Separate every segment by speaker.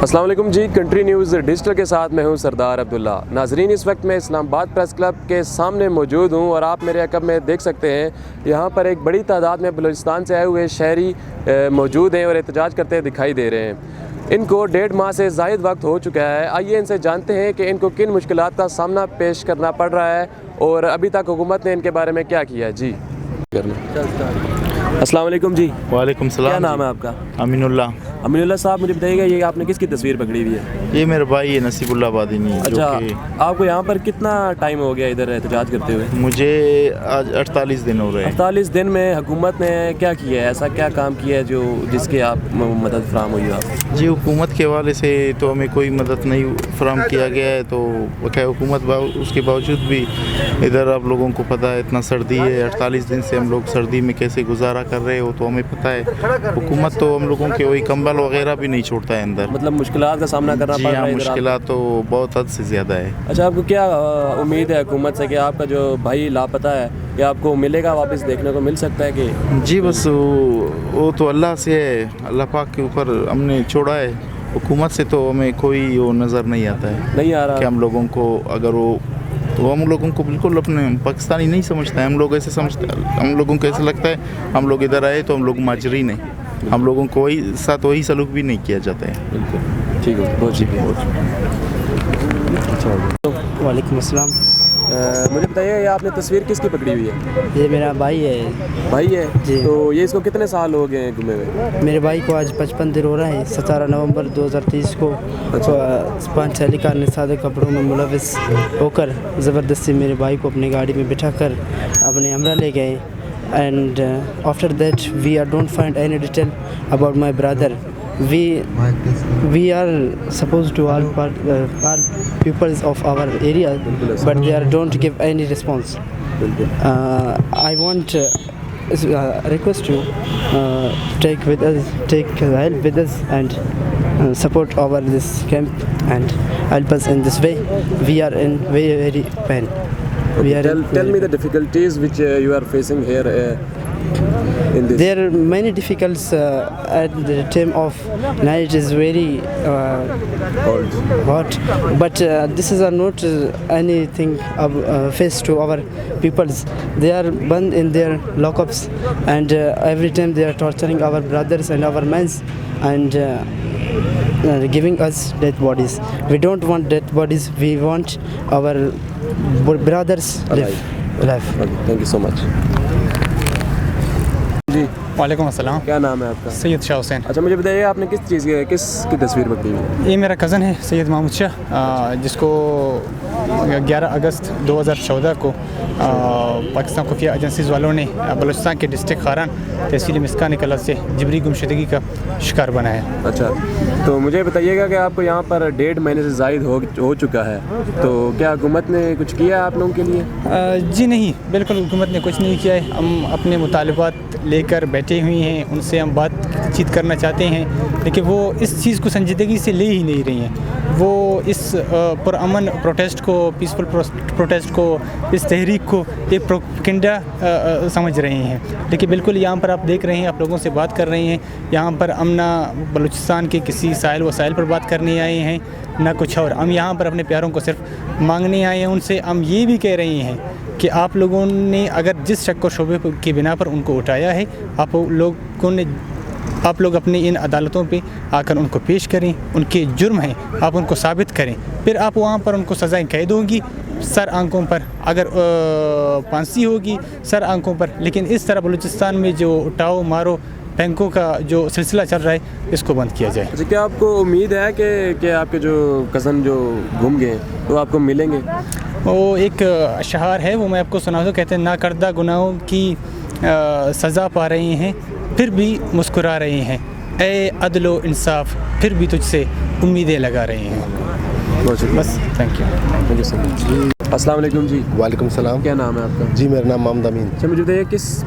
Speaker 1: السلام علیکم جی، country news digital کے ساتھ میں ہوں سردار عبداللہ۔ ناظرین، اس وقت میں اسلام آباد پریس کلب کے سامنے موجود ہوں اور آپ میرے عقب میں دیکھ سکتے ہیں یہاں پر ایک بڑی تعداد میں بلوچستان سے آئے ہوئے شہری موجود ہیں اور احتجاج کرتے دکھائی دے رہے ہیں۔ ان کو 1.5 ماہ سے زائد وقت ہو چکا ہے۔ آئیے ان سے جانتے ہیں کہ ان کو کن مشکلات کا سامنا پیش کرنا پڑ رہا ہے اور ابھی تک حکومت نے ان کے بارے میں کیا کیا ہے۔ جی السلام علیکم جی۔
Speaker 2: وعلیکم السلام۔
Speaker 1: کیا نام ہے آپ کا؟
Speaker 2: امین اللہ۔
Speaker 1: امین اللہ صاحب، مجھے بتائیے گا یہ آپ نے کس کی تصویر پکڑی ہوئی ہے؟
Speaker 2: یہ میرا بھائی ہے نصیب اللہ بادینی۔
Speaker 1: اچھا، آپ کو یہاں پر کتنا ٹائم ہو گیا ادھر احتجاج کرتے ہوئے؟
Speaker 2: مجھے آج 48 دن ہو رہے ہیں۔
Speaker 1: 48 دن میں حکومت نے کیا کیا ہے؟ ایسا کیا کام کیا ہے جو جس کے آپ مدد فراہم ہوئی آپ؟
Speaker 2: جی، حکومت کے حوالے سے تو ہمیں کوئی مدد نہیں فراہم کیا گیا ہے، تو حکومت اس کے باوجود بھی ادھر آپ لوگوں کو پتہ ہے اتنا سردی ہے، 48 دن سے ہم لوگ سردی میں کیسے گزارا کر رہے ہو تو ہمیں پتہ ہے۔ حکومت تو ہم لوگوں کے وہی کمبل وغیرہ بھی نہیں چھوڑتا ہے اندر،
Speaker 1: مطلب مشکلات کا سامنا کرنا پڑ رہا ہے۔
Speaker 2: مشکلات تو بہت حد سے زیادہ ہے۔
Speaker 1: اچھا، آپ کو کیا امید ہے حکومت سے کہ آپ کا جو بھائی لاپتہ ہے کہ آپ کو ملے گا، واپس دیکھنے کو مل سکتا ہے کہ؟
Speaker 2: جی بس وہ تو اللہ سے ہے، اللہ پاک کے اوپر ہم نے چھوڑا ہے۔ حکومت سے تو ہمیں کوئی وہ نظر نہیں آتا ہے،
Speaker 1: نہیں آ رہا
Speaker 2: کہ ہم لوگوں کو اگر وہ تو ہم لوگوں کو بالکل اپنے پاکستانی نہیں سمجھتا ہے۔ ہم لوگ ایسے سمجھتے ہیں، ہم لوگوں کو ایسا لگتا ہے ہم لوگ ادھر آئے تو ہم لوگ مہاجرین ہیں، ہم لوگوں کو وہی سلوک بھی نہیں کیا جاتا ہے۔
Speaker 1: بالکل ٹھیک ہے، بہت شکریہ۔
Speaker 3: وعلیکم السلام۔
Speaker 1: مجھے بتائیے یہ آپ نے تصویر کس کی پکڑی ہوئی ہے؟
Speaker 3: یہ میرا بھائی ہے۔
Speaker 1: بھائی ہے
Speaker 3: جی۔
Speaker 1: تو یہ اس کو کتنے سال ہو گئے ہیں گھومے ہوئے؟
Speaker 3: میرے بھائی کو آج 55 دن ہو رہا ہے۔ 17 نومبر 2023 کو 5 سالہ نسادہ کپڑوں میں ملوث ہو کر زبردستی میرے بھائی کو اپنی گاڑی میں بٹھا کر اپنے ہمراہ لے گئے، and after that we don't find any detail about my brother. We are supposed to all pupils of our area, but they don't give any response. I want request you take help with us and support our this camp and help us in this way. We are in very pain.
Speaker 1: Tell me the difficulties which you are facing here in this.
Speaker 3: There are many difficulties at the time of night is very hot, but this is not anything faced to our peoples. They are burned in their lockups, and every time they are torturing our brothers and our men and giving us dead bodies. We don't want dead bodies, we want our brothers live.
Speaker 1: Thank you so much. جی
Speaker 4: وعلیکم السلام۔
Speaker 1: کیا نام ہے آپ کا؟
Speaker 4: سید شاہ حسین۔
Speaker 1: اچھا، مجھے بتائیے آپ نے کس کی تصویر پکڑی ہوئی ہے؟
Speaker 4: یہ میرا کزن ہے سید محمود شاہ، جس کو 11 اگست 2014 کو پاکستان خفیہ ایجنسیز والوں نے بلوچستان کے ڈسٹرکٹ خاران تحصیل مسکان کلا سے جبری گمشدگی کا شکار بنایا ہے۔
Speaker 1: اچھا، تو مجھے بتائیے گا کہ آپ کو یہاں پر 1.5 مہینے سے زائد ہو چکا ہے، تو کیا حکومت نے کچھ کیا ہے آپ لوگوں کے لیے؟
Speaker 4: جی نہیں، بالکل حکومت نے کچھ نہیں کیا ہے۔ ہم اپنے مطالبات لے کر بیٹھے ہوئے ہیں، ان سے ہم بات چیت کرنا چاہتے ہیں، لیکن وہ اس چیز کو سنجیدگی سے لے ہی نہیں رہی ہیں۔ وہ اس پرامن پروٹیسٹ کو، پیسفل پروٹیسٹ کو، اس تحریک کو ایک پروپیگنڈا سمجھ رہے ہیں، لیکن بالکل یہاں پر آپ دیکھ رہے ہیں، آپ لوگوں سے بات کر رہے ہیں، یہاں پر ہم نہ بلوچستان کے کسی سائل وسائل پر بات کرنے آئے ہیں نہ کچھ اور۔ ہم یہاں پر اپنے پیاروں کو صرف مانگنے آئے ہیں، ان سے ہم یہ بھی کہہ رہے ہیں کہ آپ لوگوں نے اگر جس شک و شبے کی بنا پر ان کو اٹھایا ہے، آپ لوگ اپنی ان عدالتوں پہ آ کر ان کو پیش کریں، ان کے جرم ہیں آپ ان کو ثابت کریں، پھر آپ وہاں پر ان کو سزائیں قید ہوں گی سر آنکھوں پر، اگر پھانسی ہوگی سر آنکھوں پر، لیکن اس طرح بلوچستان میں جو اٹھاؤ مارو بینکوں کا جو سلسلہ چل رہا ہے اس کو بند کیا جائے۔
Speaker 1: اچھا، کیا آپ کو امید ہے کہ آپ کے جو کزن جو گم گئے وہ آپ کو ملیں گے؟
Speaker 4: وہ ایک اشعار ہے، وہ میں آپ کو سنا دوں، کہتے ہیں نا کردہ گناہوں کی سزا پا رہے ہیں پھر بھی مسکرا رہے ہیں، اے عدل و انصاف پھر بھی تجھ سے امیدیں لگا رہے ہیں۔
Speaker 1: بہت شکریہ،
Speaker 4: بس تھینک یو
Speaker 1: سو مچ۔ السلام علیکم جی۔
Speaker 5: وعلیکم السلام۔
Speaker 1: کیا نام ہے آپ کا؟
Speaker 5: جی میرا نام محمد امین۔
Speaker 1: اچھا، مجھے بتائیے کس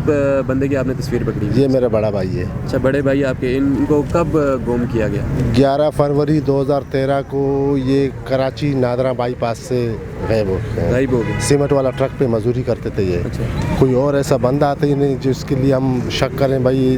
Speaker 1: بندے کی آپ نے تصویر پکڑی؟
Speaker 5: یہ میرا بڑا بھائی ہے۔
Speaker 1: اچھا، بڑے بھائی آپ کے، ان کو کب گم کیا گیا؟
Speaker 5: 11 فروری 2013 کو یہ کراچی نادرہ بائی پاس سے غائب ہو
Speaker 1: گئے۔
Speaker 5: سیمنٹ والا ٹرک پہ مزدوری کرتے تھے یہ۔ کوئی اور ایسا بندہ آتا ہی نہیں جس کے لیے ہم شک کریں بھائی